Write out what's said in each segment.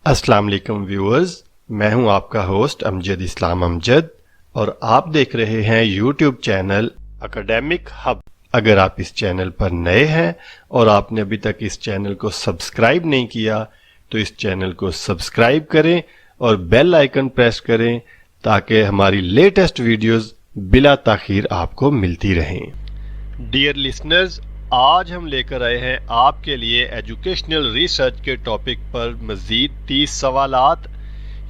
अस्सलाम वालेकुम व्यूअर्स, मैं हूं आपका होस्ट अमजद इस्लाम अमजद और आप देख रहे हैं यूट्यूब चैनल एकेडमिक हब। अगर आप इस चैनल पर नए हैं और आपने अभी तक इस चैनल को सब्सक्राइब नहीं किया तो इस चैनल को सब्सक्राइब करें और बेल आइकन प्रेस करें ताकि हमारी लेटेस्ट वीडियोस बिला ताखीर आपको मिलती रहें। डियर लिसनर्स, आज हम लेकर आए हैं आपके लिए एजुकेशनल रिसर्च के टॉपिक पर मज़ीद 30 सवालात।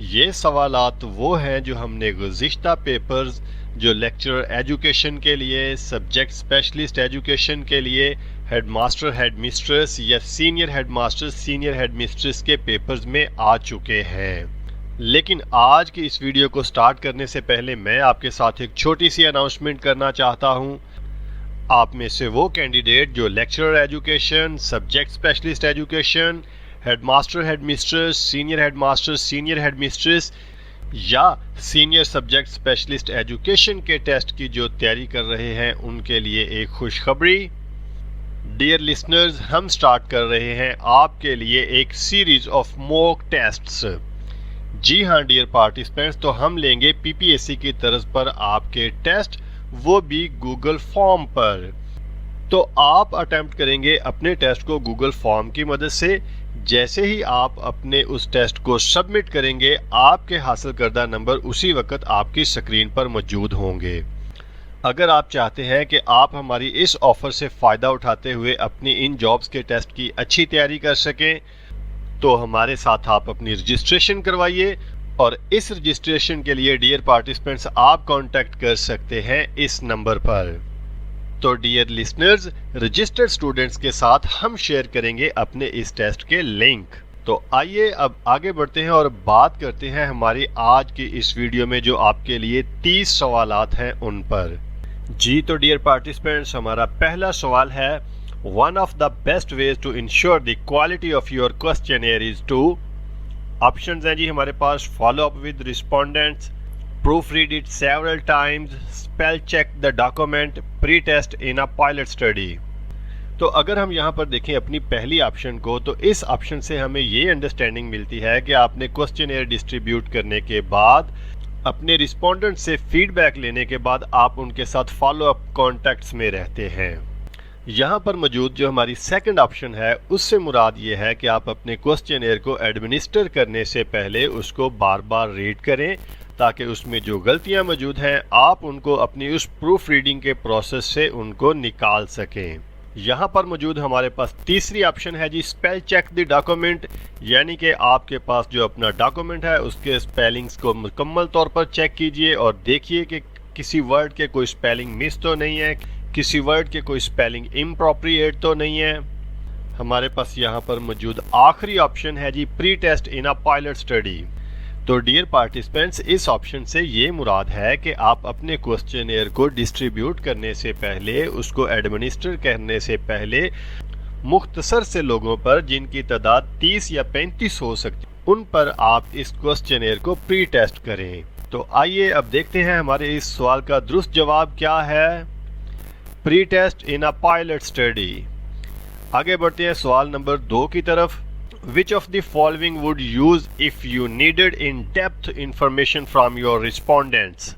ये सवालात वो हैं जो हमने गुज़िश्ता पेपर्स जो लेक्चरर एजुकेशन के लिए, सब्जेक्ट स्पेशलिस्ट एजुकेशन के लिए, हेडमास्टर हेडमिस्ट्रेस या सीनियर हेडमास्टर सीनियर हेडमिस्ट्रेस के पेपर्स में आ चुके हैं। लेकिन आज की इस वीडियो को स्टार्ट करने से पहले मैं आपके साथ एक छोटी सी अनाउंसमेंट करना चाहता हूँ। आप में से वो कैंडिडेट जो lecturer education, subject specialist education, headmaster headmistress, senior headmistress या सीनियर सब्जेक्ट स्पेशलिस्ट एजुकेशन के टेस्ट की जो तैयारी कर रहे हैं उनके लिए एक खुशखबरी। डियर लिसनर्स, हम स्टार्ट कर रहे हैं आपके लिए एक सीरीज ऑफ मॉक टेस्ट्स। जी हाँ डियर पार्टिसिपेंट्स, तो हम लेंगे पीपीएससी की तर्ज पर आपके टेस्ट, वो भी गूगल फॉर्म पर। तो आप अटेम्प्ट करेंगे अपने टेस्ट को गूगल फॉर्म की मदद से। जैसे ही आप अपने उस टेस्ट को सबमिट करेंगे, आपके हासिल करदा नंबर उसी वक्त आपकी स्क्रीन पर मौजूद होंगे। अगर आप चाहते हैं कि आप हमारी इस ऑफर से फ़ायदा उठाते हुए अपनी इन जॉब्स के टेस्ट की अच्छी तैयारी कर सकें तो हमारे साथ आप अपनी रजिस्ट्रेशन करवाइए और इस रजिस्ट्रेशन के लिए डियर पार्टिसिपेंट्स आप कांटेक्ट कर सकते हैं इस नंबर पर। तो डियर लिसनर्स, रजिस्टर्ड स्टूडेंट्स के साथ हम शेयर करेंगे अपने इस टेस्ट के लिंक। तो आइए अब आगे बढ़ते हैं और बात करते हैं हमारी आज की इस वीडियो में जो आपके लिए 30 सवालात हैं उन पर। जी तो डियर पार्टिसिपेंट्स, हमारा पहला सवाल है, one of the best ways to ensure the quality of your questionnaire is too. Options हैं जी हमारे पास, follow up with respondents, proofread it several times, spell check the document, pre test in a pilot study. तो अगर हम यहाँ पर देखें अपनी पहली ऑप्शन को, तो इस ऑप्शन से हमें ये अंडरस्टैंडिंग मिलती है कि आपने क्वेश्चनएयर डिस्ट्रीब्यूट करने के बाद अपने रिस्पोंडेंट से फीडबैक लेने के बाद आप उनके साथ फॉलो अप कॉन्टैक्ट्स में रहते हैं। यहाँ पर मौजूद जो हमारी सेकंड ऑप्शन है उससे मुराद ये है कि आप अपने क्वेश्चनएयर को एडमिनिस्टर करने से पहले उसको बार बार रीड करें ताकि उसमें जो गलतियाँ मौजूद हैं आप उनको अपनी उस प्रूफ रीडिंग के प्रोसेस से उनको निकाल सकें। यहाँ पर मौजूद हमारे पास तीसरी ऑप्शन है जी, स्पेल चेक द डॉक्यूमेंट, यानी कि आपके पास जो अपना डॉक्यूमेंट है उसके स्पेलिंग्स को मुकम्मल तौर पर चेक कीजिए और देखिए कि किसी वर्ड के कोई स्पेलिंग मिस तो नहीं है, किसी वर्ड के कोई स्पेलिंग इम्प्रोप्रिएट तो नहीं है। हमारे पास यहाँ पर मौजूद आखिरी ऑप्शन है जी, pre test in a pilot study. तो डियर पार्टिसिपेंट्स, इस ऑप्शन से ये मुराद है कि आप अपने क्वेश्चनएयर को डिस्ट्रीब्यूट करने से पहले, उसको एडमिनिस्टर करने से पहले मुख्तसर से लोगों पर जिनकी तादाद 30 या 35 हो सकती है उन पर आप इस क्वेश्चनएयर को प्री टेस्ट करें। तो आइए अब देखते हैं हमारे इस सवाल का दुरुस्त जवाब क्या है, pre test in a pilot study. आगे बढ़ते हैं सवाल नंबर 2 की तरफ। Which of the following would use if you needed in-depth information from your respondents?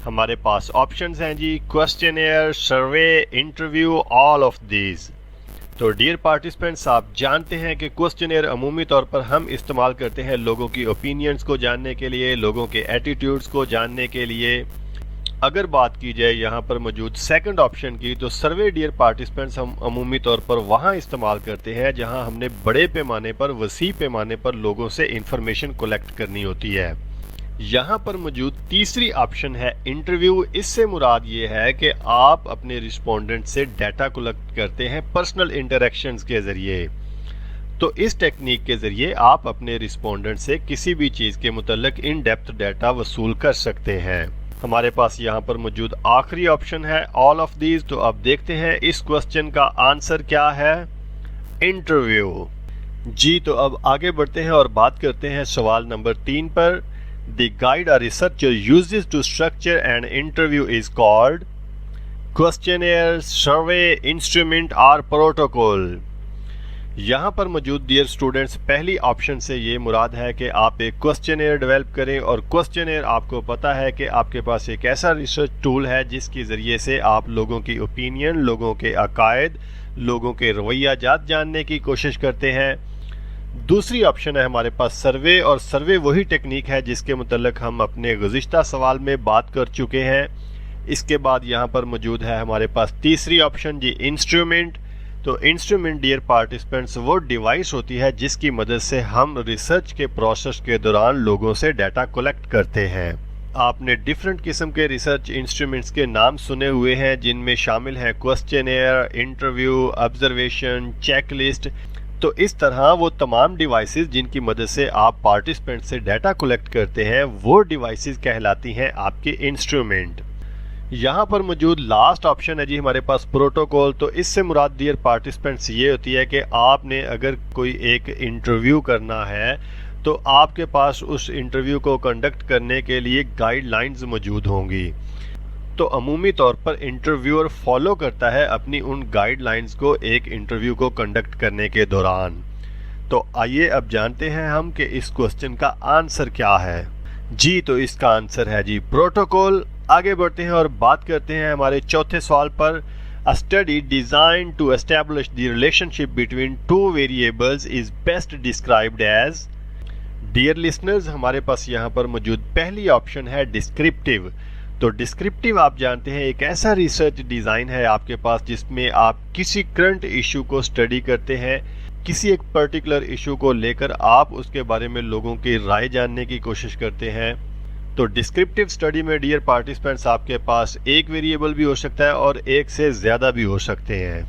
हमारे पास ऑप्शंस हैं जी, क्वेश्चनएयर, सर्वे, इंटरव्यू, ऑल ऑफ दीज। तो डियर पार्टिसिपेंट्स, आप जानते हैं कि क्वेश्चनएयर अमूमी तौर पर हम इस्तेमाल करते हैं लोगों की ओपिनियंस को जानने के लिए, लोगों के एटीट्यूड्स को जानने के लिए। अगर बात की जाए यहाँ पर मौजूद सेकंड ऑप्शन की, तो सर्वे डियर पार्टिसिपेंट्स हम अमूमी तौर पर वहाँ इस्तेमाल करते हैं जहाँ हमने बड़े पैमाने पर, वसी पैमाने पर लोगों से इंफॉर्मेशन कलेक्ट करनी होती है। यहाँ पर मौजूद तीसरी ऑप्शन है इंटरव्यू। इससे मुराद ये है कि आप अपने रिस्पोंडेंट से डाटा कलेक्ट करते हैं पर्सनल इंटरेक्शंस के ज़रिए। तो इस टेक्निक के ज़रिए आप अपने रिस्पोंडेंट से किसी भी चीज़ के मुतल्लिक इन डेप्थ डाटा वसूल कर सकते हैं। हमारे पास यहाँ पर मौजूद आखिरी ऑप्शन है, ऑल ऑफ दीज। तो अब देखते हैं इस क्वेश्चन का आंसर क्या है, इंटरव्यू। जी तो अब आगे बढ़ते हैं और बात करते हैं सवाल नंबर 3 पर। The guide a researcher uses to structure an interview is called questionnaire, survey, instrument और प्रोटोकॉल। यहाँ पर मौजूद डियर स्टूडेंट्स, पहली ऑप्शन से ये मुराद है कि आप एक क्वेश्चनेयर डेवलप करें, और क्वेश्चनेयर आपको पता है कि आपके पास एक ऐसा रिसर्च टूल है जिसके ज़रिए से आप लोगों की ओपिनियन, लोगों के अकायद, लोगों के रवैयाजात जानने की कोशिश करते हैं। दूसरी ऑप्शन है हमारे पास सर्वे, और सर्वे वही टेक्निक है जिसके मुतल्लिक हम अपने गुज़िश्ता सवाल में बात कर चुके हैं। इसके बाद यहाँ पर मौजूद है हमारे पास तीसरी ऑप्शन जी, इंस्ट्रूमेंट। तो इंस्ट्रूमेंट डियर पार्टिसिपेंट्स वो डिवाइस होती है जिसकी मदद से हम रिसर्च के प्रोसेस के दौरान लोगों से डाटा कलेक्ट करते हैं। आपने डिफरेंट किस्म के रिसर्च इंस्ट्रूमेंट्स के नाम सुने हुए हैं, जिनमें शामिल है क्वेश्चनेयर, इंटरव्यू, ऑब्जर्वेशन, चेकलिस्ट। तो इस तरह वो तमाम डिवाइसेस जिनकी मदद से आप पार्टिसिपेंट से डाटा कलेक्ट करते हैं, वो डिवाइसेस कहलाती हैं आपके इंस्ट्रूमेंट। यहाँ पर मौजूद लास्ट ऑप्शन है जी हमारे पास प्रोटोकॉल। तो इससे मुराद डियर पार्टिसिपेंट्स ये होती है कि आपने अगर कोई एक इंटरव्यू करना है तो आपके पास उस इंटरव्यू को कंडक्ट करने के लिए गाइडलाइंस मौजूद होंगी। तो अमूमी तौर पर इंटरव्यूअर फॉलो करता है अपनी उन गाइडलाइंस को एक इंटरव्यू को कंडक्ट करने के दौरान। तो आइए अब जानते हैं हम कि इस क्वेश्चन का आंसर क्या है। जी, तो इसका आंसर है जी प्रोटोकॉल। आगे बढ़ते हैं और बात करते हैं हमारे चौथे सवाल पर। A study design to establish the relationship between two variables is best described as. Dear listeners, हमारे पास यहाँ पर मौजूद पहली ऑप्शन है डिस्क्रिप्टिव। तो डिस्क्रिप्टिव आप जानते हैं एक ऐसा रिसर्च डिज़ाइन है आपके पास जिसमें आप किसी करंट इशू को स्टडी करते हैं, किसी एक पर्टिकुलर इशू को लेकर आप उसके बारे में लोगों की राय जानने की कोशिश करते हैं। तो डिस्क्रिप्टिव स्टडी में डियर पार्टिसिपेंट्स आपके पास एक वेरिएबल भी हो सकता है और एक से ज़्यादा भी हो सकते हैं।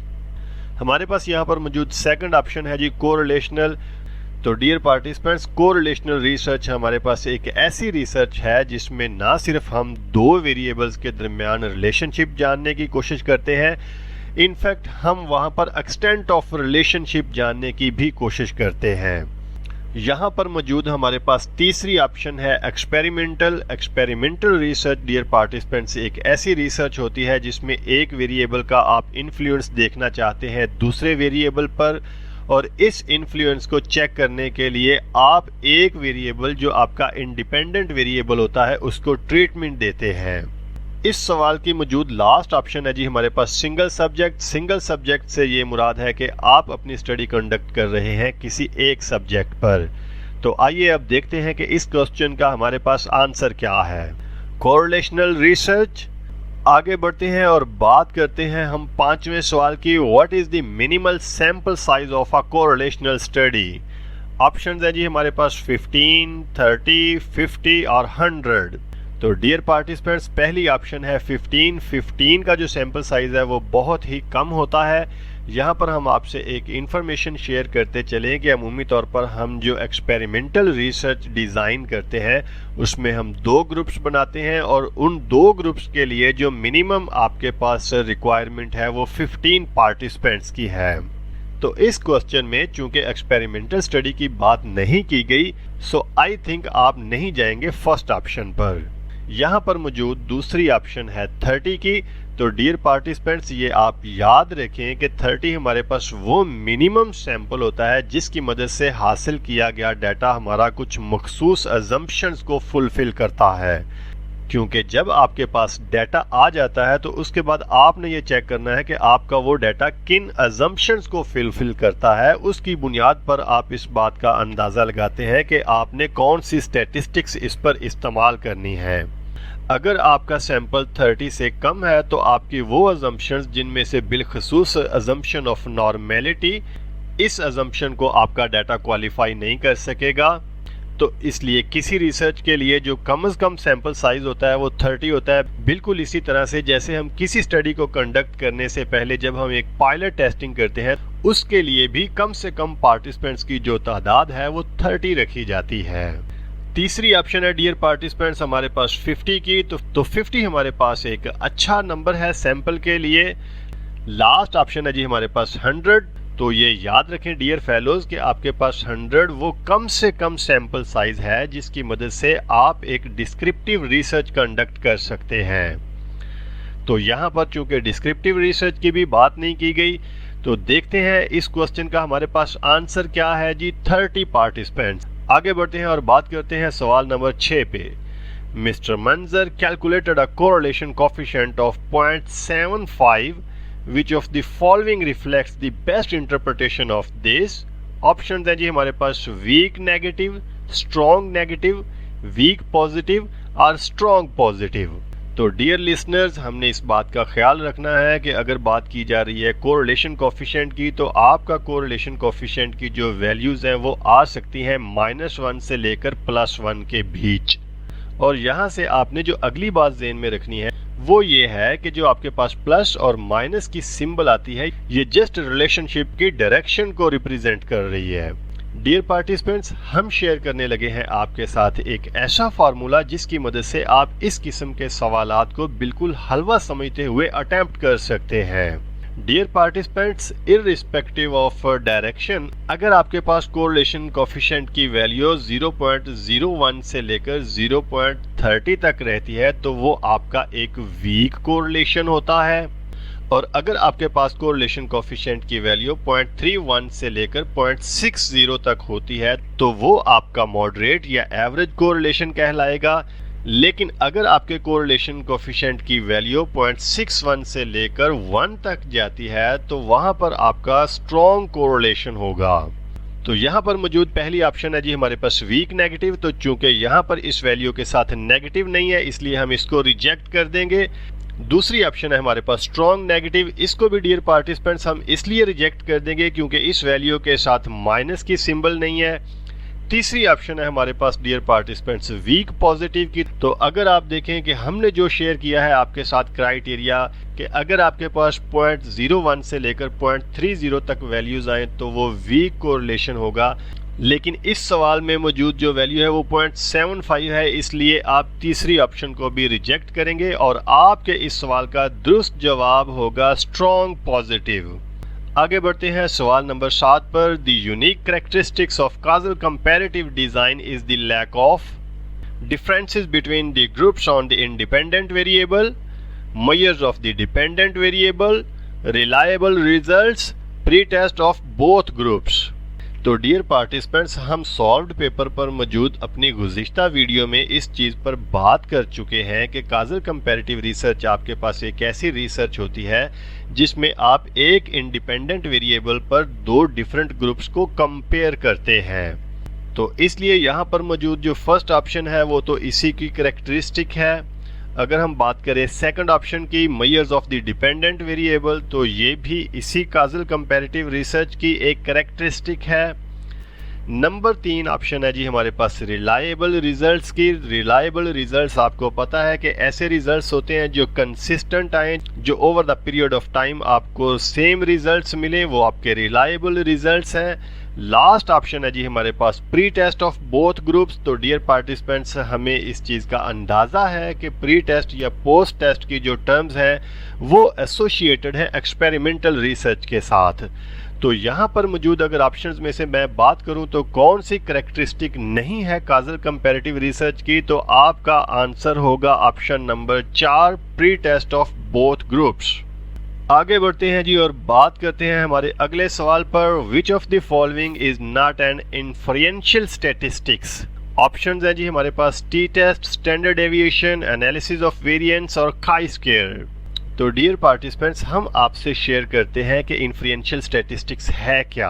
हमारे पास यहाँ पर मौजूद सेकंड ऑप्शन है जी कोरिलेशनल। तो डियर पार्टिसिपेंट्स, कोरिलेशनल रिसर्च हमारे पास एक ऐसी रिसर्च है जिसमें ना सिर्फ हम दो वेरिएबल्स के दरमियान रिलेशनशिप जानने की कोशिश करते हैं, इनफैक्ट हम वहाँ पर एक्सटेंट ऑफ रिलेशनशिप जानने की भी कोशिश करते हैं। यहाँ पर मौजूद हमारे पास तीसरी ऑप्शन है experimental. Experimental research dear participants एक ऐसी रिसर्च होती है जिसमें एक वेरिएबल का आप इन्फ्लुएंस देखना चाहते हैं दूसरे वेरिएबल पर, और इस इन्फ्लुएंस को चेक करने के लिए आप एक वेरिएबल जो आपका इंडिपेंडेंट वेरिएबल होता है उसको ट्रीटमेंट देते हैं। इस सवाल की मौजूद लास्ट ऑप्शन है जी हमारे पास सिंगल सब्जेक्ट। सिंगल सब्जेक्ट से ये मुराद है कि आप अपनी स्टडी कंडक्ट कर रहे हैं किसी एक सब्जेक्ट पर। तो आइए अब देखते हैं कि इस क्वेश्चन का हमारे पास आंसर क्या है। Correlational research. आगे बढ़ते हैं और बात करते हैं हम पांचवें सवाल की। What is the minimal sample size of a correlational study. Options है जी हमारे पास 15, 30, 50 और 100। तो डियर पार्टिसिपेंट्स, पहली ऑप्शन है 15। 15 का जो सैंपल साइज है वो बहुत ही कम होता है। यहाँ पर हम आपसे एक इंफॉर्मेशन शेयर करते चलें कि अमूमी तौर पर हम जो एक्सपेरिमेंटल रिसर्च डिज़ाइन करते हैं उसमें हम दो ग्रुप्स बनाते हैं, और उन दो ग्रुप्स के लिए जो मिनिमम आपके पास रिक्वायरमेंट है वो 15 पार्टिसिपेंट्स की है। तो इस क्वेश्चन में चूंकि एक्सपेरिमेंटल स्टडी की बात नहीं की गई, सो आई थिंक आप नहीं जाएंगे फर्स्ट ऑप्शन पर। यहाँ पर मौजूद दूसरी ऑप्शन है 30 की। तो डियर पार्टिसिपेंट्स, ये आप याद रखें कि 30 हमारे पास वो मिनिमम सैंपल होता है जिसकी मदद से हासिल किया गया डाटा हमारा कुछ मखसूस अजम्पशंस को फुलफिल करता है। क्योंकि जब आपके पास डाटा आ जाता है तो उसके बाद आपने ये चेक करना है कि आपका वो डाटा किन अजम्पशंस को फुलफिल करता है। उसकी बुनियाद पर आप इस बात का अंदाज़ा लगाते हैं कि आपने कौन सी स्टैटिस्टिक्स इस पर इस्तेमाल करनी है। अगर आपका सैंपल 30 से कम है तो आपकी वो अजम्पशंस जिनमें से बिलखसूस अजम्पशन ऑफ नॉर्मेलिटी, इस अजम्पशन को आपका डाटा क्वालिफाई नहीं कर सकेगा। तो इसलिए किसी रिसर्च के लिए जो कम से कम सैंपल साइज होता है वो 30 होता है। बिल्कुल इसी तरह से जैसे हम किसी स्टडी को कंडक्ट करने से पहले जब हम एक पायलट टेस्टिंग करते हैं उसके लिए भी कम से कम पार्टिसिपेंट्स की जो तादाद है वो 30 रखी जाती है। तीसरी ऑप्शन है डियर पार्टिसिपेंट्स हमारे पास 50 की। तो 50 हमारे पास एक अच्छा नंबर है सैंपल के लिए। लास्ट ऑप्शन है जी हमारे पास 100। तो ये याद रखें डियर फेलोज कि आपके पास 100 वो कम से कम सैंपल साइज है जिसकी मदद से आप एक डिस्क्रिप्टिव रिसर्च कंडक्ट कर सकते हैं। तो यहाँ पर चूंकि डिस्क्रिप्टिव रिसर्च की भी बात नहीं की गई, तो देखते हैं इस क्वेश्चन का हमारे पास आंसर क्या है जी। 30 पार्टिसिपेंट्स। आगे बढ़ते हैं और बात करते हैं सवाल नंबर 6 पे। मिस्टर मंजर calculated a correlation coefficient of 0.75 which of the following reflects the best interpretation of this। Option है जी हमारे पास weak negative, strong negative, weak positive और स्ट्रॉन्ग पॉजिटिव। तो डियर लिसनर्स, हमने इस बात का ख्याल रखना है कि अगर बात की जा रही है कोरिलेशन कोएफिशिएंट की, तो आपका कोरिलेशन कोएफिशिएंट की जो वैल्यूज हैं वो आ सकती हैं -1 से लेकर +1 के बीच। और यहाँ से आपने जो अगली बात ज़हन में रखनी है वो ये है कि जो आपके पास प्लस और माइनस की सिंबल आती है, ये जस्ट रिलेशनशिप की डायरेक्शन को रिप्रेजेंट कर रही है। डियर पार्टिसिपेंट्स, हम शेयर करने लगे हैं आपके साथ एक ऐसा फार्मूला जिसकी मदद से आप इस किस्म के सवालात को बिल्कुल हलवा समझते हुए अटेम्प्ट कर सकते हैं। Dear participants, irrespective of direction, अगर आपके पास कोरिलेशन कोएफिशिएंट की वैल्यू 0.01 से लेकर 0.30 तक रहती है तो वो आपका एक वीक कोरिलेशन होता है। और अगर आपके पास कोरिलेशन कोएफिशिएंट की वैल्यू 0.31 से लेकर 0.60 तक होती है तो वो आपका मॉडरेट या एवरेज कोरिलेशन कहलाएगा। लेकिन अगर आपके कोरिलेशन कोएफिशिएंट की वैल्यू 0.61 से लेकर 1 तक जाती है तो वहां पर आपका स्ट्रॉन्ग कोरिलेशन होगा। तो यहाँ पर मौजूद पहली ऑप्शन है जी हमारे पास वीक नेगेटिव। तो चूंकि यहाँ पर इस वैल्यू के साथ नेगेटिव नहीं है इसलिए हम इसको रिजेक्ट कर देंगे। दूसरी ऑप्शन है हमारे पास स्ट्रॉन्ग नेगेटिव। इसको भी डियर पार्टिसिपेंट्स हम इसलिए रिजेक्ट कर देंगे क्योंकि इस वैल्यू के साथ माइनस की सिंबल नहीं है। तीसरी ऑप्शन है हमारे पास डियर पार्टिसिपेंट्स वीक पॉजिटिव की। तो अगर आप देखें कि हमने जो शेयर किया है आपके साथ क्राइटेरिया कि अगर आपके पास 0.01 से लेकर 0.30 तक वैल्यूज आए तो वो वीक कोरिलेशन होगा। लेकिन इस सवाल में मौजूद जो वैल्यू है वो 0.75 है, इसलिए आप तीसरी ऑप्शन को भी रिजेक्ट करेंगे और आपके इस सवाल का दुरुस्त जवाब होगा स्ट्रॉन्ग पॉजिटिव। आगे बढ़ते हैं सवाल नंबर 7 पर। The unique characteristics of causal comparative design is the lack of differences between the groups on the independent variable, measures of the dependent variable, reliable results, pre test of both groups. तो dear participants, हम solved paper पर मौजूद अपनी गुज़िश्ता video में इस चीज़ पर बात कर चुके हैं कि काजल कंपैरेटिव रिसर्च आपके पास एक ऐसी रिसर्च होती है जिसमें आप एक इंडिपेंडेंट वेरिएबल पर दो डिफरेंट ग्रुप्स को कंपेयर करते हैं। तो इसलिए यहाँ पर मौजूद जो फर्स्ट ऑप्शन है वो तो इसी की कैरेक्टरिस्टिक है। अगर हम बात करें सेकंड ऑप्शन की measures of the dependent variable, तो ये भी इसी काजल कंपैरेटिव रिसर्च की एक कैरेक्टरिस्टिक है। नंबर 3 ऑप्शन है जी हमारे पास रिलायबल रिजल्ट्स की। रिलायबल रिजल्ट्स आपको पता है कि ऐसे रिजल्ट्स होते हैं जो कंसिस्टेंट आए, जो over the period of time आपको सेम रिजल्ट्स मिले, वो आपके रिलायबल रिजल्ट्स हैं। लास्ट ऑप्शन है जी हमारे पास pre test of both groups. तो डियर पार्टिसिपेंट्स, हमें इस चीज़ का अंदाज़ा है कि प्री टेस्ट या पोस्ट टेस्ट की जो टर्म्स हैं वो एसोसिएटेड है एक्सपेरिमेंटल रिसर्च के साथ। तो यहाँ पर मौजूद अगर ऑप्शंस में से मैं बात करूँ तो कौन सी कैरेक्टरिस्टिक नहीं है काजल कंपैरेटिव रिसर्च की, तो आपका आंसर होगा option number 4, pre test of both groups. आगे बढ़ते हैं जी और बात करते हैं हमारे अगले सवाल पर। Which of the following is not an inferential statistics. Options हैं जी हमारे पास T test, standard deviation, analysis of variance और काई स्क्वायर। तो डियर पार्टिसिपेंट्स, हम आपसे शेयर करते हैं कि इन्फरेंशियल स्टैटिस्टिक्स है क्या।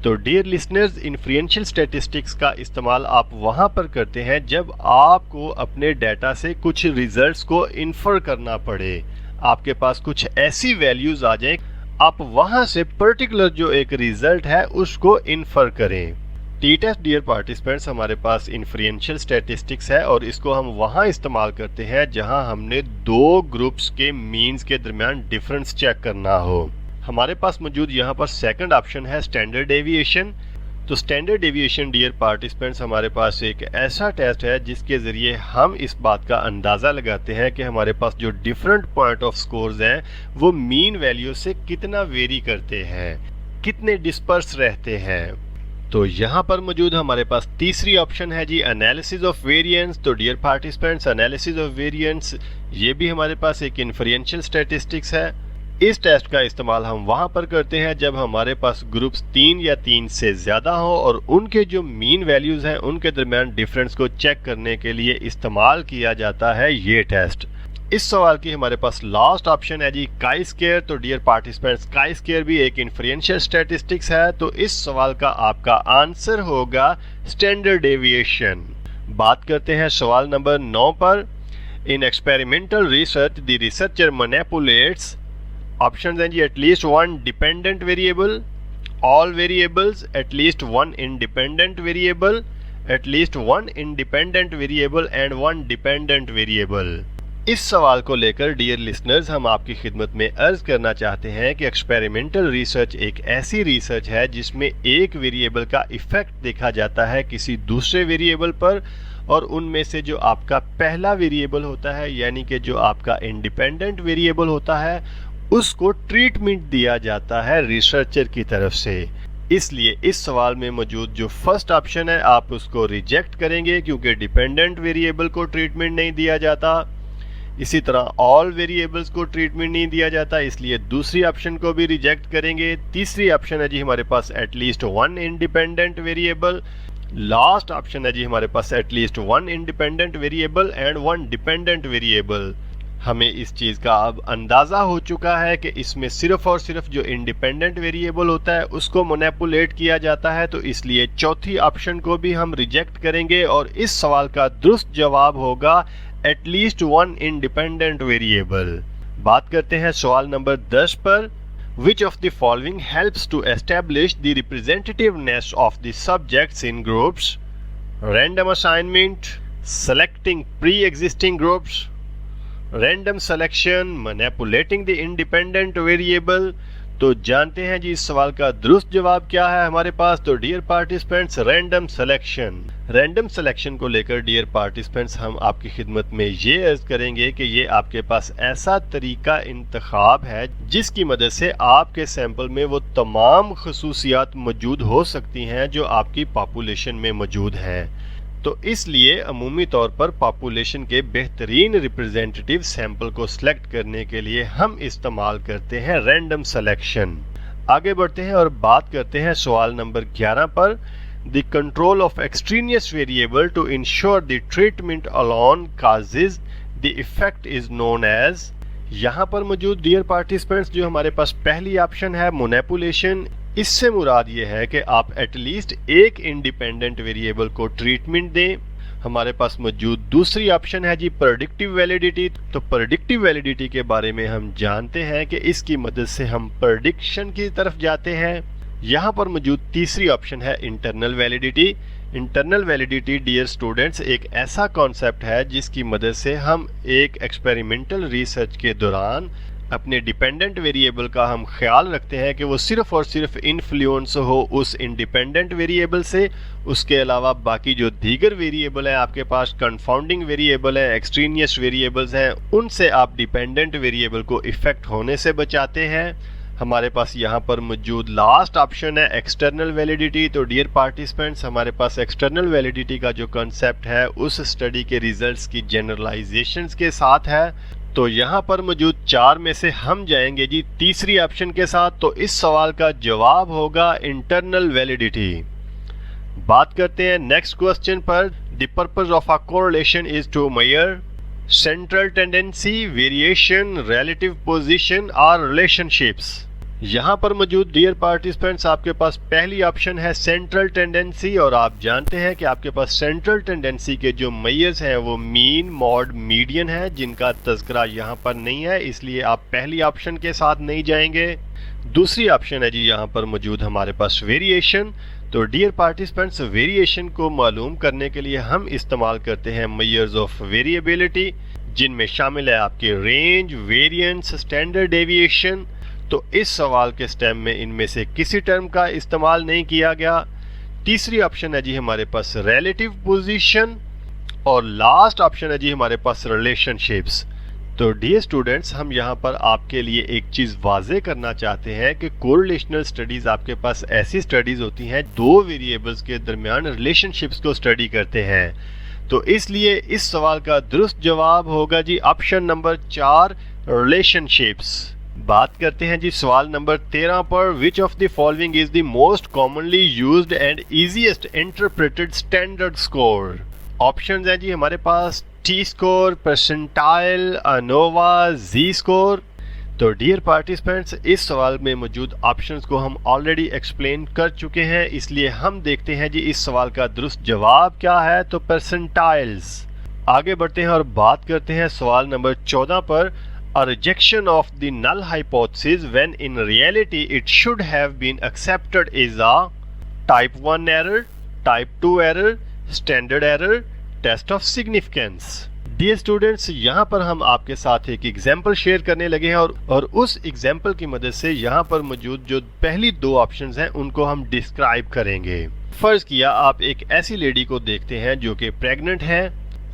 तो डियर लिसनर्स, इन्फरेंशियल स्टैटिस्टिक्स का इस्तेमाल आप वहाँ पर करते हैं जब आपको अपने डाटा से कुछ रिजल्ट्स को इन्फर करना पड़े, आपके पास कुछ ऐसी वैल्यूज आ जाए, आप वहां से पर्टिकुलर जो एक रिजल्ट है उसको इन्फर करें। टी टेस्ट डियर पार्टिसिपेंट्स हमारे पास इन्फरेंशियल स्टैटिस्टिक्स है और इसको हम वहां इस्तेमाल करते हैं जहां हमने दो ग्रुप्स के मीन्स के दरमियान डिफरेंस चेक करना हो। हमारे पास मौजूद यहाँ पर सेकंड ऑप्शन है स्टैंडर्ड डेविएशन। तो स्टैंडर्ड डेविएशन डियर पार्टिसिपेंट्स हमारे पास एक ऐसा टेस्ट है जिसके ज़रिए हम इस बात का अंदाज़ा लगाते हैं कि हमारे पास जो डिफरेंट पॉइंट ऑफ स्कोर्स हैं वो मीन वैल्यू से कितना वेरी करते हैं, कितने डिस्पर्स रहते हैं। तो यहाँ पर मौजूद हमारे पास तीसरी ऑप्शन है जी एनालिसिस ऑफ वेरिएंस। तो dear participants, analysis of variance ये भी हमारे पास एक इन्फरेंशियल स्टैटिस्टिक्स है। इस टेस्ट का इस्तेमाल हम वहां पर करते हैं जब हमारे पास ग्रुप्स 3 या 3 से ज्यादा हो और उनके जो मीन वैल्यूज हैं उनके दरमियान डिफरेंस को चेक करने के लिए इस्तेमाल किया जाता है ये टेस्ट। इस सवाल की हमारे पास लास्ट ऑप्शन है जी काई स्क्वायर। तो डियर पार्टिसिपेंट्स, काई स्क्वायर भी एक इन्फ्रेंशियल स्टैटिस्टिक्स है, तो इस सवाल का आपका आंसर होगा स्टैंडर्ड डेविएशन। बात करते हैं सवाल नंबर 9 पर। In experimental research the researcher manipulates, options हैं जी at least one dependent variable, all variables, at least one independent variable, at least one independent variable and one dependent variable. इस सवाल को लेकर डियर लिसनर्स हम आपकी खिदमत में अर्ज करना चाहते हैं कि एक्सपेरिमेंटल रिसर्च एक ऐसी रिसर्च है जिसमें एक वेरिएबल का इफेक्ट देखा जाता है किसी दूसरे वेरिएबल पर, और उनमें से जो आपका पहला वेरिएबल होता है यानी कि जो आपका इंडिपेंडेंट वेरिएबल होता है उसको ट्रीटमेंट दिया जाता है रिसर्चर की तरफ से। इसलिए इस सवाल में मौजूद जो फर्स्ट ऑप्शन है आप उसको रिजेक्ट करेंगे क्योंकि डिपेंडेंट वेरिएबल को ट्रीटमेंट नहीं दिया जाता। इसी तरह ऑल वेरिएबल्स को ट्रीटमेंट नहीं दिया जाता, इसलिए दूसरी ऑप्शन को भी रिजेक्ट करेंगे। तीसरी ऑप्शन है जी हमारे पास at least one independent variable. Last option है जी हमारे पास at least one independent variable and one dependent variable. हमें इस चीज़ का अब अंदाज़ा हो चुका है कि इसमें सिर्फ और सिर्फ जो इंडिपेंडेंट वेरिएबल होता है उसको मैनिपुलेट किया जाता है, तो इसलिए चौथी ऑप्शन को भी हम रिजेक्ट करेंगे और इस सवाल का दुरुस्त जवाब होगा एटलीस्ट वन इंडिपेंडेंट वेरिएबल। बात करते हैं सवाल नंबर 10 पर। Which of the following helps to establish the representativeness of the subjects in groups? Random assignment, selecting pre existing groups, random selection, manipulating the independent variable. तो जानते हैं जी इस सवाल का दुरुस्त जवाब क्या है हमारे पास। तो dear participants, random selection. Random selection को लेकर डियर पार्टिसिपेंट्स हम आपकी खिदमत में ये अर्ज करेंगे कि ये आपके पास ऐसा तरीका इंतखाब है जिसकी मदद से आपके सैंपल में वो तमाम खसूसियात मौजूद हो सकती हैं जो आपकी पॉपुलेशन में मौजूद हैं। तो इसलिए अमूमी तौर पर पॉपुलेशन के बेहतरीन रिप्रेजेंटेटिव सैंपल को सिलेक्ट करने के लिए हम इस्तेमाल करते हैं रैंडम सिलेक्शन। आगे बढ़ते हैं और बात करते हैं सवाल नंबर 11 पर। The control of extraneous variable to ensure the treatment alone causes the effect is known as. यहाँ पर मौजूद डियर पार्टिसिपेंट्स जो हमारे पास पहली ऑप्शन है मैनिपुलेशन, इससे मुराद ये है कि आप एटलीस्ट एक इंडिपेंडेंट वेरिएबल को ट्रीटमेंट दें। हमारे पास मौजूद दूसरी ऑप्शन है जी प्रेडिक्टिव वैलिडिटी। तो प्रेडिक्टिव वैलिडिटी के बारे में हम जानते हैं कि इसकी मदद से हम प्रेडिक्शन की तरफ जाते हैं। यहाँ पर मौजूद तीसरी ऑप्शन है internal validity. Internal validity dear students एक ऐसा कॉन्सेप्ट है जिसकी मदद से हम एक एक्सपेरिमेंटल रिसर्च के दौरान अपने डिपेंडेंट वेरिएबल का हम ख्याल रखते हैं कि वो सिर्फ और सिर्फ इन्फ्लुएंस हो उस इंडिपेंडेंट वेरिएबल से। उसके अलावा बाकी जो दीगर वेरिएबल हैं आपके पास, कंफाउंडिंग वेरिएबल हैं, एक्सट्रेनियस वेरिएबल्स हैं, उनसे आप डिपेंडेंट वेरिएबल को इफेक्ट होने से बचाते हैं। हमारे पास यहाँ पर मौजूद लास्ट ऑप्शन है एक्सटर्नल वैलिडिटी। तो डियर पार्टिसिपेंट्स हमारे पास एक्सटर्नल वैलिडिटी का जो कंसेप्ट है उस स्टडी के रिजल्ट्स की जनरलाइजेशंस के साथ है। तो यहाँ पर मौजूद 4 में से हम जाएंगे जी तीसरी ऑप्शन के साथ। तो इस सवाल का जवाब होगा इंटरनल वैलिडिटी। बात करते हैं नेक्स्ट क्वेश्चन पर। The purpose of a correlation is to measure central tendency, variation, relative position और रिलेशनशिप्स। यहाँ पर मौजूद डियर पार्टिसिपेंट्स आपके पास पहली ऑप्शन है सेंट्रल टेंडेंसी, और आप जानते हैं कि आपके पास सेंट्रल टेंडेंसी के जो मेजर्स हैं वो मीन, मॉड, मीडियन है, जिनका तज़किरा यहाँ पर नहीं है, इसलिए आप पहली ऑप्शन के साथ नहीं जाएंगे। दूसरी ऑप्शन है जी यहाँ पर मौजूद हमारे पास वेरिएशन। तो डियर पार्टिसिपेंट्स वेरिएशन को मालूम करने के लिए हम इस्तेमाल करते हैं मेजर्स ऑफ वेरिएबिलिटी, जिनमें शामिल है आपके रेंज, वेरिएंस, स्टैंडर्ड डेविएशन। तो इस सवाल के स्टेम में इनमें से किसी टर्म का इस्तेमाल नहीं किया गया। तीसरी ऑप्शन है जी हमारे पास रिलेटिव पोजीशन, और लास्ट ऑप्शन है जी हमारे पास रिलेशनशिप्स। तो डियर स्टूडेंट्स हम यहाँ पर आपके लिए एक चीज़ वाजे करना चाहते हैं कि कोरिलेशनल स्टडीज़ आपके पास ऐसी स्टडीज़ होती हैं दो वेरिएबल्स के दरमियान रिलेशनशिप्स को स्टडी करते हैं। तो इसलिए इस सवाल का दुरुस्त जवाब होगा जी ऑप्शन नंबर 4 रिलेशनशिप्स। बात करते हैं जी सवाल नंबर 13 पर। Which of the following is the most commonly used and easiest interpreted standard score. Options हैं जी हमारे पास टी स्कोर, परसेंटाइल, अनोवा, जी स्कोर। तो डियर पार्टिसिपेंट्स, इस सवाल में मौजूद ऑप्शंस को हम ऑलरेडी एक्सप्लेन कर चुके हैं, इसलिए हम देखते हैं जी इस सवाल का दुरुस्त जवाब क्या है। तो परसेंटाइल्स। आगे बढ़ते हैं और बात करते हैं सवाल नंबर 14 पर। A rejection of the null hypothesis when in reality it should have been accepted is a type 1 error, type 2 error, standard error, test of significance। Dear students, यहाँ पर हम आपके साथ एक एग्जाम्पल शेयर करने लगे हैं और उस एग्जाम्पल की मदद से यहाँ पर मौजूद जो पहली दो ऑप्शंस हैं उनको हम डिस्क्राइब करेंगे। फर्ज किया आप एक ऐसी लेडी को देखते हैं जो कि प्रेग्नेंट है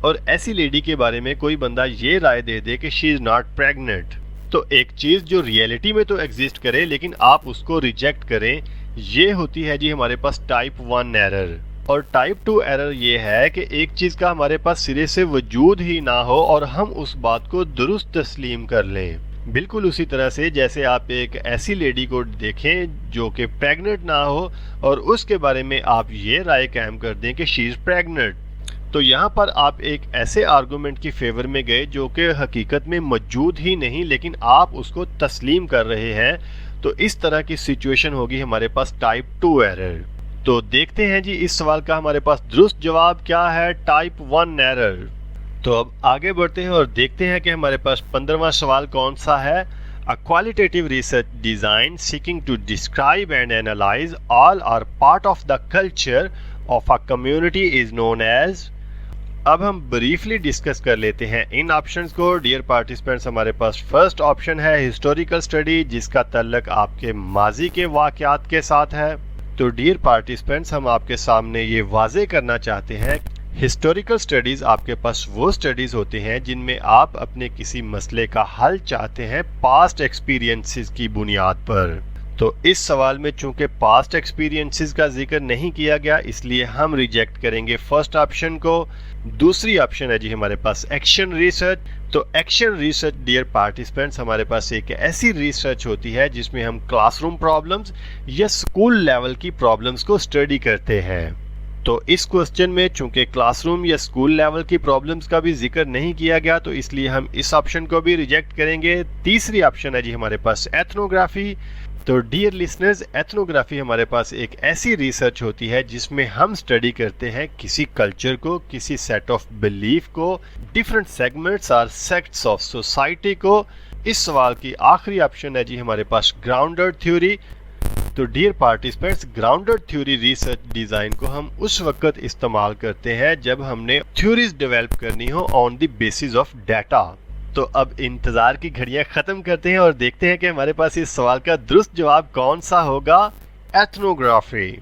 और ऐसी लेडी के बारे में कोई बंदा ये राय दे दे कि शी इज नॉट प्रेग्नेंट। तो एक चीज जो रियलिटी में तो एग्जिस्ट करे लेकिन आप उसको रिजेक्ट करें, ये होती है जी हमारे पास टाइप 1 एरर। और टाइप 2 एरर ये है कि एक चीज का हमारे पास सिरे से वजूद ही ना हो और हम उस बात को दुरुस्त तस्लीम कर लें। बिल्कुल उसी तरह से जैसे आप एक ऐसी लेडी को देखें जो कि प्रेग्नेंट ना हो और उसके बारे में आप ये राय कायम कर दें कि शी इज प्रेग्नेंट। तो यहाँ पर आप एक ऐसे आर्गुमेंट की फेवर में गए जो कि हकीकत में मौजूद ही नहीं लेकिन आप उसको तस्लीम कर रहे हैं। तो इस तरह की सिचुएशन होगी हमारे पास टाइप 2 एरर। तो देखते हैं जी इस सवाल का हमारे पास दुरुस्त जवाब क्या है, टाइप 1 एरर। तो अब आगे बढ़ते हैं और देखते हैं कि हमारे पास 15वां सवाल कौन सा है। A qualitative research design seeking to describe and analyze all or part of the culture of a community is known as। अब हम ब्रीफली डिस्कस कर लेते हैं इन ऑप्शंस को। डियर पार्टिसिपेंट्स, हमारे पास फर्स्ट ऑप्शन है हिस्टोरिकल स्टडी, जिसका तल्लक आपके माजी के वाकयात के साथ है। तो डियर पार्टिसिपेंट्स, हम आपके सामने ये वाजे करना चाहते हैं, हिस्टोरिकल स्टडीज आपके पास वो स्टडीज होते हैं जिनमें आप अपने किसी मसले का हल चाहते हैं पास्ट एक्सपीरियंसेस की बुनियाद पर। तो इस सवाल में चूंकि पास्ट एक्सपीरियंसेस का जिक्र नहीं किया गया इसलिए हम रिजेक्ट करेंगे फर्स्ट ऑप्शन को। दूसरी ऑप्शन है जी हमारे पास एक्शन रिसर्च। तो एक्शन रिसर्च डियर पार्टिसिपेंट्स हमारे पास एक ऐसी रिसर्च होती है जिसमें हम क्लासरूम प्रॉब्लम्स या स्कूल लेवल की प्रॉब्लम्स को स्टडी करते हैं। तो इस क्वेश्चन में चूंकि क्लासरूम या स्कूल लेवल की प्रॉब्लम्स का भी जिक्र नहीं किया गया तो इसलिए हम इस ऑप्शन को भी रिजेक्ट करेंगे। तीसरी ऑप्शन है जी हमारे पास एथनोग्राफी। तो डियर लिसनर्स, एथनोग्राफी हमारे पास एक ऐसी रिसर्च होती है जिसमें हम स्टडी करते हैं किसी कल्चर को, किसी सेट ऑफ बिलीफ को, डिफरेंट सेगमेंट्स और सेक्ट्स ऑफ सोसाइटी को। इस सवाल की आखिरी ऑप्शन है जी हमारे पास ग्राउंडेड थ्योरी। तो dear participants, grounded theory research design को हम उस वक्त इस्तेमाल करते हैं जब हमने थ्योरीज डेवलप करनी हो on the basis of data. तो अब इंतजार की घड़ियां खत्म करते हैं और देखते हैं कि हमारे पास इस सवाल का दुरुस्त जवाब कौन सा होगा, एथनोग्राफी।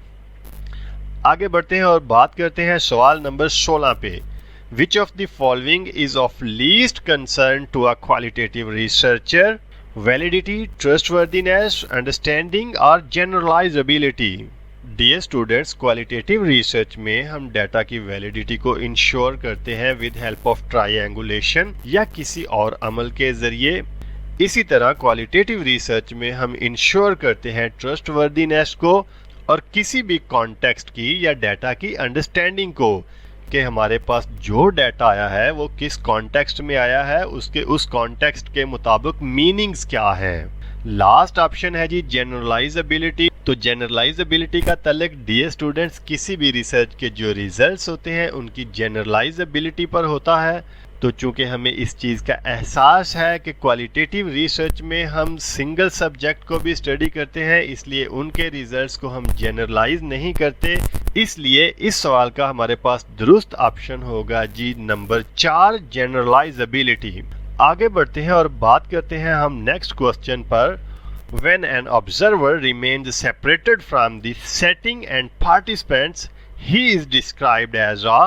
आगे बढ़ते हैं और बात करते हैं सवाल नंबर 16 पे। Which of the following is of least concern to a qualitative researcher, validity, trustworthiness, understanding और generalisability. Dear students, qualitative research में हम डाटा की वैलिडिटी को इंश्योर करते हैं विद हेल्प ऑफ ट्रायंगुलेशन या किसी और अमल के जरिए। इसी तरह क्वालिटेटिव रिसर्च में हम इंश्योर करते हैं ट्रस्टवर्दीनेस को और किसी भी कॉन्टेक्स्ट की या डाटा की अंडरस्टैंडिंग को कि हमारे पास जो डाटा आया है वो किस कॉन्टेक्स्ट में आया है, उसके उस कॉन्टेक्स्ट के मुताबिक मीनिंग्स क्या हैं। लास्ट ऑप्शन है जी जनरलाइजेबिलिटी। तो जनरलाइजेबिलिटी का तल्लुक डियर स्टूडेंट्स किसी भी रिसर्च के जो रिजल्ट्स होते हैं उनकी जनरलाइजेबिलिटी पर होता है। तो चूंकि हमें इस चीज़ का एहसास है कि क्वालिटेटिव रिसर्च में हम सिंगल सब्जेक्ट को भी स्टडी करते हैं, इसलिए उनके रिजल्ट्स को हम जनरलाइज नहीं करते। इसलिए इस सवाल का हमारे पास दुरुस्त ऑप्शन होगा जी नंबर 4, जनरलाइजेबिलिटी। आगे बढ़ते हैं और बात करते हैं हम नेक्स्ट क्वेश्चन पर। When an observer remains separated from the setting and participants, he is described as a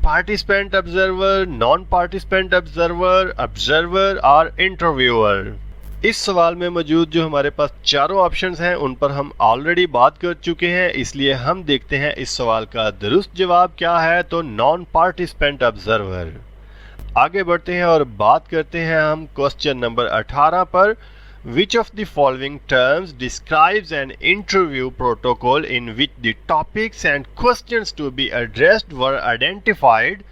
participant observer, non-participant observer, observer और interviewer। इस सवाल में मौजूद जो हमारे पास चारों ऑप्शंस हैं उन पर हम ऑलरेडी बात कर चुके हैं, इसलिए हम देखते हैं इस सवाल का दुरुस्त जवाब क्या है। तो नॉन पार्टिसिपेंट ऑब्जर्वर। आगे बढ़ते हैं और बात करते हैं हम क्वेश्चन नंबर 18 पर। Which of the following terms describes an interview protocol in which the topics and questions to be addressed were identified,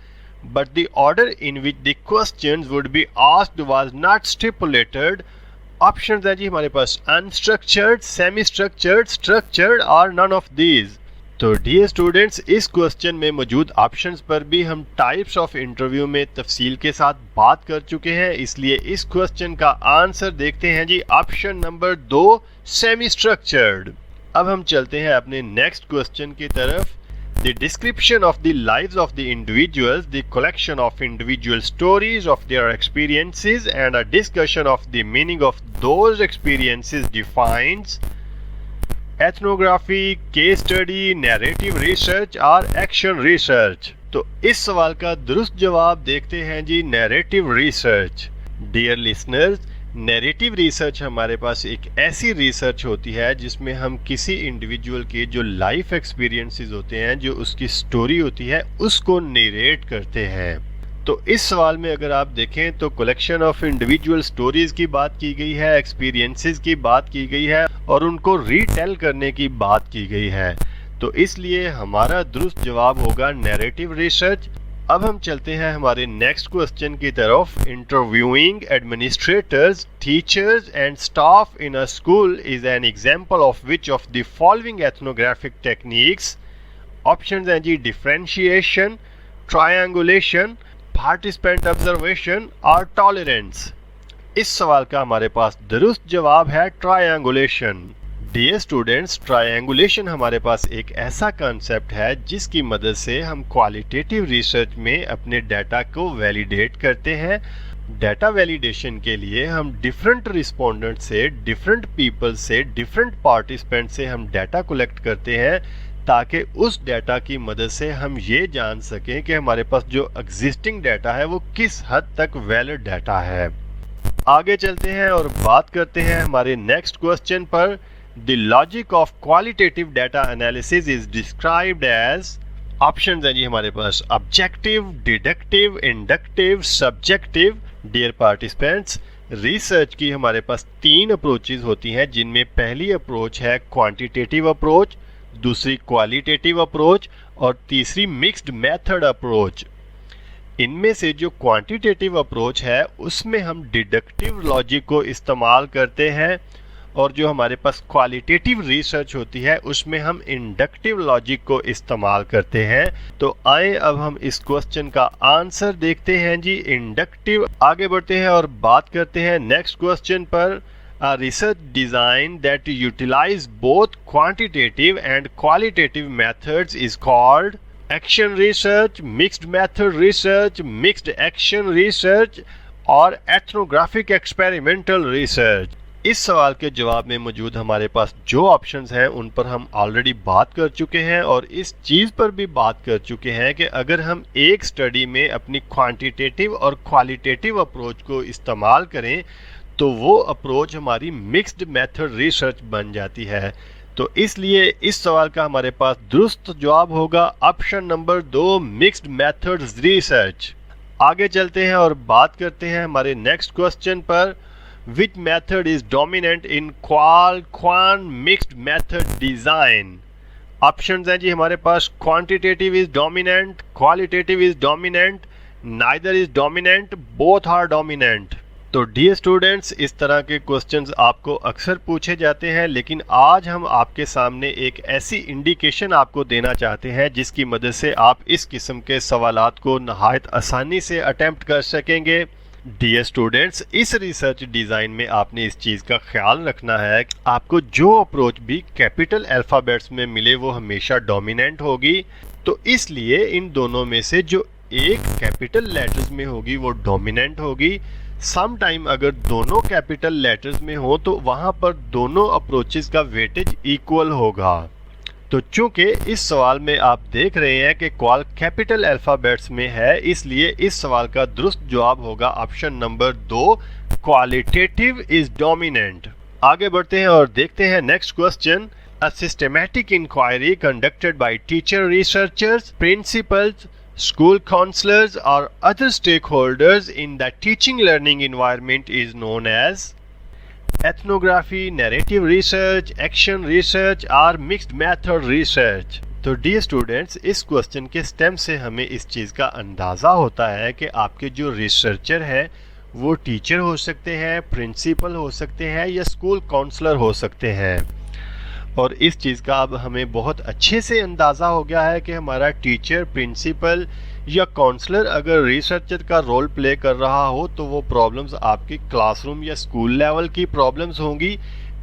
but the order in which the questions would be asked was not stipulated? Options है जी हमारे पास unstructured, semi-structured, structured और none of these. तो dear students, इस question में मौजूद options पर भी हम टाइप्स ऑफ इंटरव्यू में तफसील के साथ बात कर चुके हैं, इसलिए इस क्वेश्चन का आंसर देखते हैं जी ऑप्शन नंबर 2 सेमी स्ट्रक्चर्ड। अब हम चलते हैं अपने नेक्स्ट क्वेश्चन की तरफ। The description of the lives of the individuals, the collection of individual stories of their experiences and a discussion of the meaning of those experiences defines ethnography, case study, narrative research और action research. तो इस सवाल का दुरुस्त जवाब देखते हैं जी narrative research. Dear listeners, narrative research हमारे पास एक ऐसी रिसर्च होती है जिसमें हम किसी इंडिविजुअल के जो लाइफ एक्सपीरियंसेस होते हैं, जो उसकी स्टोरी होती है, उसको नरेट करते हैं। तो इस सवाल में अगर आप देखें तो कलेक्शन ऑफ इंडिविजुअल स्टोरीज की बात की गई है, एक्सपीरियंसेस की बात की गई है और उनको रीटेल करने की बात की गई है। तो इसलिए हमारा दुरुस्त जवाब होगा नैरेटिव रिसर्च। अब हम चलते हैं हमारे नेक्स्ट क्वेश्चन की तरफ। Interviewing administrators, teachers and staff in a school is an example of which of the following ethnographic techniques? Options हैं जी डिफरेंशिएशन, ट्रायंगुलेशन, पार्टिसिपेंट ऑब्जर्वेशन और टॉलरेंस। इस सवाल का हमारे पास दुरुस्त जवाब है ट्रायंगुलेशन। डियर स्टूडेंट्स, ट्रायंगुलेशन हमारे पास एक ऐसा कॉन्सेप्ट है जिसकी मदद से हम क्वालिटेटिव रिसर्च में अपने डाटा को वैलिडेट करते हैं। डाटा वैलिडेशन के लिए हम डिफरेंट रिस्पोंडेंट से, डिफरेंट पीपल से, डिफरेंट पार्टिसिपेंट से हम डाटा कलेक्ट करते हैं ताकि उस डाटा की मदद से हम ये जान सकें कि हमारे पास जो एग्जिस्टिंग डाटा है वो किस हद तक वैलिड डाटा है। आगे चलते हैं और बात करते हैं हमारे नेक्स्ट क्वेश्चन पर। The logic of qualitative data analysis is described as. Options हैं जी हमारे पास objective, deductive, inductive, subjective. Dear participants, research की हमारे पास 3 अप्रोचेज होती हैं, जिनमें पहली अप्रोच है क्वांटिटेटिव अप्रोच, दूसरी क्वालिटेटिव अप्रोच और तीसरी मिक्स्ड मेथड अप्रोच। इनमें से जो क्वांटिटेटिव अप्रोच है उसमें हम डिडक्टिव लॉजिक को इस्तेमाल करते हैं और जो हमारे पास क्वालिटेटिव रिसर्च होती है उसमें हम इंडक्टिव लॉजिक को इस्तेमाल करते हैं। तो आए अब हम इस क्वेश्चन का आंसर देखते हैं जी इंडक्टिव। आगे बढ़ते हैं और बात करते हैं नेक्स्ट क्वेश्चन पर। A research design that utilize both quantitative and qualitative methods is called action research, mixed method research, mixed action research और ethnographic experimental research। इस सवाल के जवाब में मौजूद हमारे पास जो ऑप्शंस हैं उन पर हम ऑलरेडी बात कर चुके हैं और इस चीज़ पर भी बात कर चुके हैं कि अगर हम एक स्टडी में अपनी क्वांटिटेटिव और क्वालिटेटिव अप्रोच को इस्तेमाल करें तो वो अप्रोच हमारी मिक्स्ड मेथड रिसर्च बन जाती है। तो इसलिए इस सवाल का हमारे पास दुरुस्त जवाब होगा option number 2 mixed method research. आगे चलते हैं और बात करते हैं हमारे नेक्स्ट क्वेश्चन पर। Which method is dominant in qual quan mixed method design? Options हैं जी हमारे पास quantitative is dominant, qualitative is dominant, neither is dominant, both are dominant. तो डियर स्टूडेंट्स, इस तरह के क्वेश्चंस आपको अक्सर पूछे जाते हैं, लेकिन आज हम आपके सामने एक ऐसी इंडिकेशन आपको देना चाहते हैं जिसकी मदद से आप इस किस्म के सवालात को नहायत आसानी से अटेम्प्ट कर सकेंगे। डियर स्टूडेंट्स, इस रिसर्च डिज़ाइन में आपने इस चीज़ का ख्याल रखना है कि आपको जो अप्रोच भी कैपिटल अल्फ़ाबेट्स में मिले वो हमेशा डोमिनेंट होगी। तो इसलिए इन दोनों में से जो एक कैपिटल लेटर्स में होगी वो डोमिनेंट होगी। सम टाइम अगर दोनों कैपिटल लेटर्स में हो तो वहां पर दोनों अप्रोचेस का वेटेज इक्वल होगा। तो चूंकि इस सवाल में आप देख रहे हैं कि क्वाल कैपिटल अल्फाबेट्स में है, इसलिए इस सवाल का दुरुस्त जवाब होगा option number 2 qualitative is dominant. आगे बढ़ते हैं और देखते हैं next question. A systematic inquiry conducted by teacher, researchers, principals, school counselors or other stakeholders in the teaching learning environment is known as। ethnography, narrative research, action research or mixed method research? तो dear students, इस question के stem से हमें इस चीज़ का अंदाज़ा होता है कि आपके जो रिसर्चर है वो टीचर हो सकते हैं, प्रिंसिपल हो सकते हैं या स्कूल काउंसलर हो सकते हैं। और इस चीज़ का अब हमें बहुत अच्छे से अंदाज़ा हो गया है कि हमारा टीचर, प्रिंसिपल या काउंसलर अगर रिसर्चर का रोल प्ले कर रहा हो तो वो प्रॉब्लम्स आपकी क्लासरूम या स्कूल लेवल की प्रॉब्लम्स होंगी।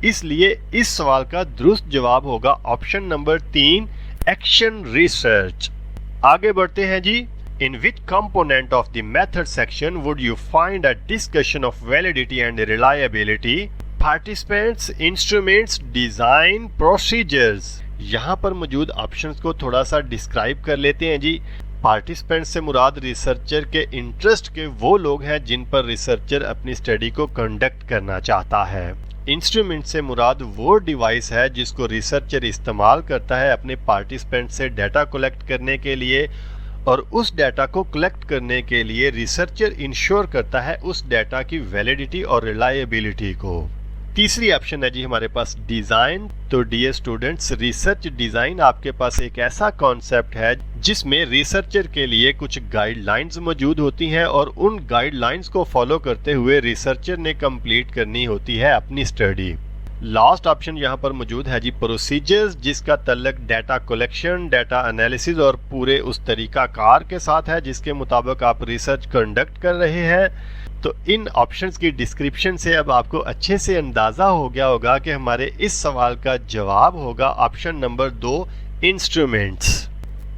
इसलिए इस सवाल का दुरुस्त जवाब होगा ऑप्शन नंबर 3, एक्शन रिसर्च। आगे बढ़ते हैं जी। In which component of the method section would you find a discussion of validity and reliability? Participants, instruments, design, procedures। यहाँ पर मौजूद ऑप्शंस को थोड़ा सा डिस्क्राइब कर लेते हैं जी। पार्टिसिपेंट से मुराद रिसर्चर के इंटरेस्ट के वो लोग हैं जिन पर रिसर्चर अपनी स्टडी को कंडक्ट करना चाहता है। इंस्ट्रूमेंट से मुराद वो डिवाइस है जिसको रिसर्चर इस्तेमाल करता है अपने पार्टिसिपेंट से डाटा कलेक्ट करने के लिए, और उस डाटा को कलेक्ट करने के लिए रिसर्चर इंश्योर करता है उस डाटा की वैलिडिटी और रिलायबिलिटी को। तीसरी ऑप्शन है जी हमारे पास डिज़ाइन। तो डियर स्टूडेंट्स, रिसर्च डिज़ाइन आपके पास एक ऐसा कॉन्सेप्ट है जिसमें रिसर्चर के लिए कुछ गाइडलाइंस मौजूद होती हैं और उन गाइडलाइंस को फॉलो करते हुए रिसर्चर ने कंप्लीट करनी होती है अपनी स्टडी। लास्ट ऑप्शन यहाँ पर मौजूद है जी प्रोसीजर्स, जिसका तल्लक डाटा कलेक्शन, डाटा एनालिसिस और पूरे उस तरीकाकार के साथ है जिसके मुताबिक आप रिसर्च कंडक्ट कर रहे हैं। तो इन ऑप्शंस की डिस्क्रिप्शन से अब आपको अच्छे से अंदाज़ा हो गया होगा कि हमारे इस सवाल का जवाब होगा ऑप्शन नंबर 2, इंस्ट्रूमेंट्स।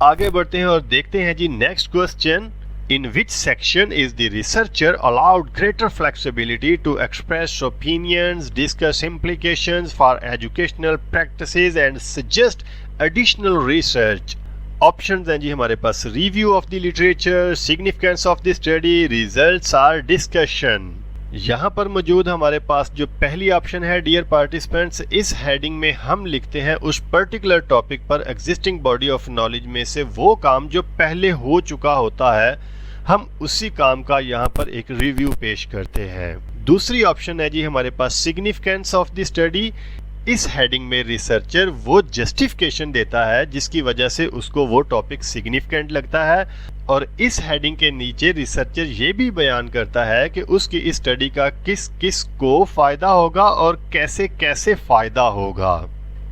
आगे बढ़ते हैं और देखते हैं जी next question. In which section is the researcher allowed greater flexibility to express opinions, discuss implications for educational practices and suggest additional research? Options हैं जी हमारे पास review of the literature, significance of the study, results or discussion। यहाँ पर मौजूद हमारे पास जो पहली option है डियर पार्टिसिपेंट्स, इस हेडिंग में हम लिखते हैं उस पर्टिकुलर टॉपिक पर एग्जिस्टिंग बॉडी ऑफ नॉलेज में से वो काम जो पहले हो चुका होता है, हम उसी काम का यहाँ पर एक रिव्यू पेश करते हैं। दूसरी ऑप्शन है जी हमारे पास सिग्निफिकेंस ऑफ द स्टडी। इस हेडिंग में रिसर्चर वो जस्टिफिकेशन देता है जिसकी वजह से उसको वो टॉपिक सिग्निफिकेंट लगता है, और इस हेडिंग के नीचे रिसर्चर ये भी बयान करता है कि उसकी इस स्टडी का किस किस को फायदा होगा और कैसे कैसे फायदा होगा।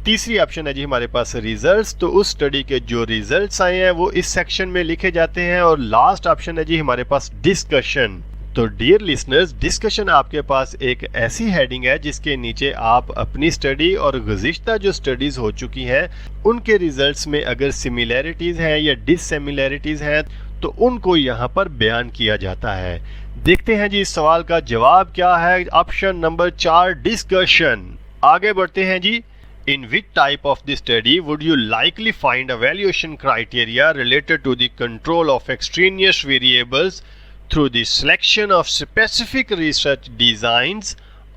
तीसरी ऑप्शन है जी हमारे पास रिजल्ट्स। तो उस स्टडी के जो रिजल्ट्स आए हैं वो इस सेक्शन में लिखे जाते हैं। और लास्ट ऑप्शन है जी हमारे पास डिस्कशन। तो डियर लिसनर्स, डिस्कशन आपके पास एक ऐसी हेडिंग है जिसके नीचे आप अपनी स्टडी और गुज़िश्ता जो स्टडीज हो चुकी हैं उनके रिजल्ट्स में अगर सिमिलैरिटीज हैं या डिससिमिलैरिटीज हैं तो उनको यहाँ पर बयान किया जाता है। देखते हैं जी इस सवाल का जवाब क्या है। Option number 4, discussion. आगे बढ़ते हैं जी। In which type of the study would you likely find evaluation criteria related to the control of extraneous variables through the selection of specific research designs?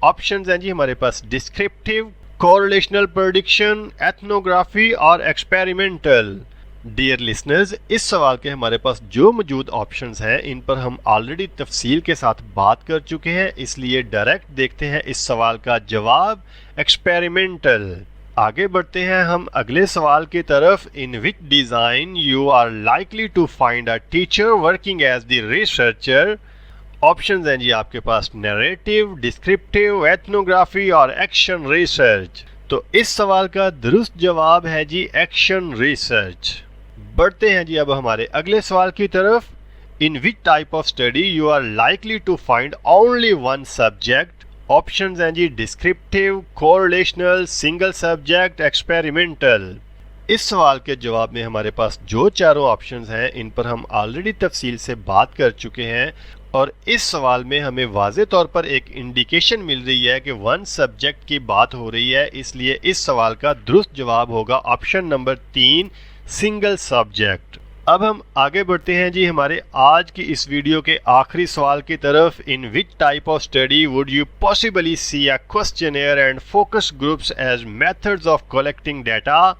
Options हैं जी हमारे पास descriptive, correlational prediction, ethnography और experimental। Dear listeners, इस सवाल के हमारे पास जो मौजूद ऑप्शंस हैं इन पर हम ऑलरेडी तफसील के साथ बात कर चुके हैं, इसलिए डायरेक्ट देखते हैं इस सवाल का जवाब, एक्सपेरिमेंटल। आगे बढ़ते हैं हम अगले सवाल की तरफ। In which design you are likely to find a teacher working as the researcher? Options हैं जी आपके पास नैरेटिव, डिस्क्रिप्टिव, एथनोग्राफी और एक्शन रिसर्च। तो इस सवाल का दुरुस्त जवाब है जी एक्शन रिसर्च। बढ़ते हैं जी अब हमारे अगले सवाल की तरफ। In which type of study you are likely to find only one subject? Options हैं जी descriptive, correlational, single subject, experimental. इस सवाल के जवाब में हमारे पास जो चारों ऑप्शंस हैं इन पर हम ऑलरेडी तफसील से बात कर चुके हैं, और इस सवाल में हमें वाज़े तौर पर एक इंडिकेशन मिल रही है कि वन सब्जेक्ट की बात हो रही है, इसलिए इस सवाल का दुरुस्त जवाब होगा ऑप्शन नंबर 3, सिंगल सब्जेक्ट। अब हम आगे बढ़ते हैं जी हमारे आज की इस वीडियो के आखिरी सवाल की तरफ। In which type of study would you possibly see a questionnaire and focus groups as methods of collecting data?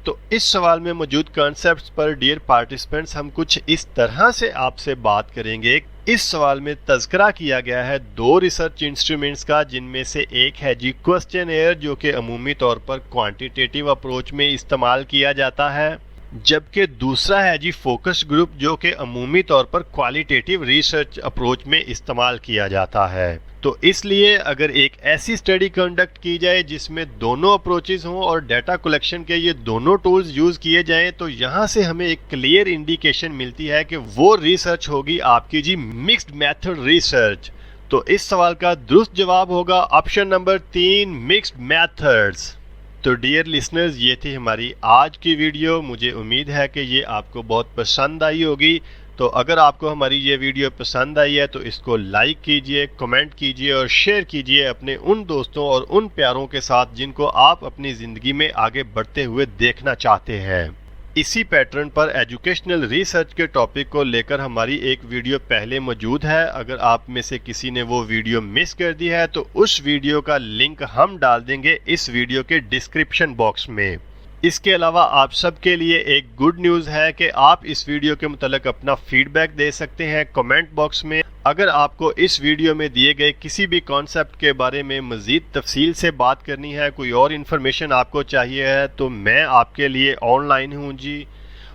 तो इस सवाल में मौजूद कॉन्सेप्ट्स पर डियर पार्टिसिपेंट्स हम कुछ इस तरह से आपसे बात करेंगे। इस सवाल में तज़किरा किया गया है दो रिसर्च इंस्ट्रूमेंट्स का, जिनमें से एक है जी क्वेश्चनेयर, जो कि अमूमी तौर पर क्वांटिटेटिव अप्रोच में इस्तेमाल किया जाता है, जबकि दूसरा है जी फोकस ग्रुप, जो कि अमूमी तौर पर क्वालिटेटिव रिसर्च अप्रोच में इस्तेमाल किया जाता है। तो इसलिए अगर एक ऐसी स्टडी कंडक्ट की जाए जिसमें दोनों अप्रोचेस हों और डाटा कलेक्शन के ये दोनों टूल्स यूज़ किए जाएं, तो यहाँ से हमें एक क्लियर इंडिकेशन मिलती है कि वो रिसर्च होगी आपकी जी मिक्स्ड मेथड रिसर्च। तो इस सवाल का दुरुस्त जवाब होगा ऑप्शन नंबर 3, मिक्स्ड मेथड्स। तो डियर लिसनर्स, ये थी हमारी आज की वीडियो। मुझे उम्मीद है कि ये आपको बहुत पसंद आई होगी। तो अगर आपको हमारी ये वीडियो पसंद आई है तो इसको लाइक कीजिए, कमेंट कीजिए और शेयर कीजिए अपने उन दोस्तों और उन प्यारों के साथ जिनको आप अपनी ज़िंदगी में आगे बढ़ते हुए देखना चाहते हैं। इसी पैटर्न पर एजुकेशनल रिसर्च के टॉपिक को लेकर हमारी एक वीडियो पहले मौजूद है। अगर आप में से किसी ने वो वीडियो मिस कर दी है तो उस वीडियो का लिंक हम डाल देंगे इस वीडियो के डिस्क्रिप्शन बॉक्स में। इसके अलावा आप सबके लिए एक गुड न्यूज़ है कि आप इस वीडियो के मुतालिक अपना फीडबैक दे सकते हैं कमेंट बॉक्स में। अगर आपको इस वीडियो में दिए गए किसी भी कॉन्सेप्ट के बारे में मज़ीद तफसील से बात करनी है, कोई और इन्फॉर्मेशन आपको चाहिए है, तो मैं आपके लिए ऑनलाइन हूँ जी,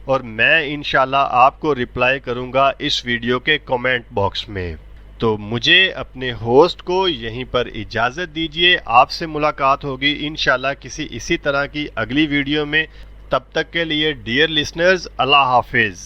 और मैं इंशाल्लाह आपको रिप्लाई करूँगा इस वीडियो के कमेंट बॉक्स में। तो मुझे अपने होस्ट को यहीं पर इजाज़त दीजिए। आपसे मुलाकात होगी इंशाल्लाह किसी इसी तरह की अगली वीडियो में। तब तक के लिए डियर लिसनर्स, अल्लाह हाफिज़।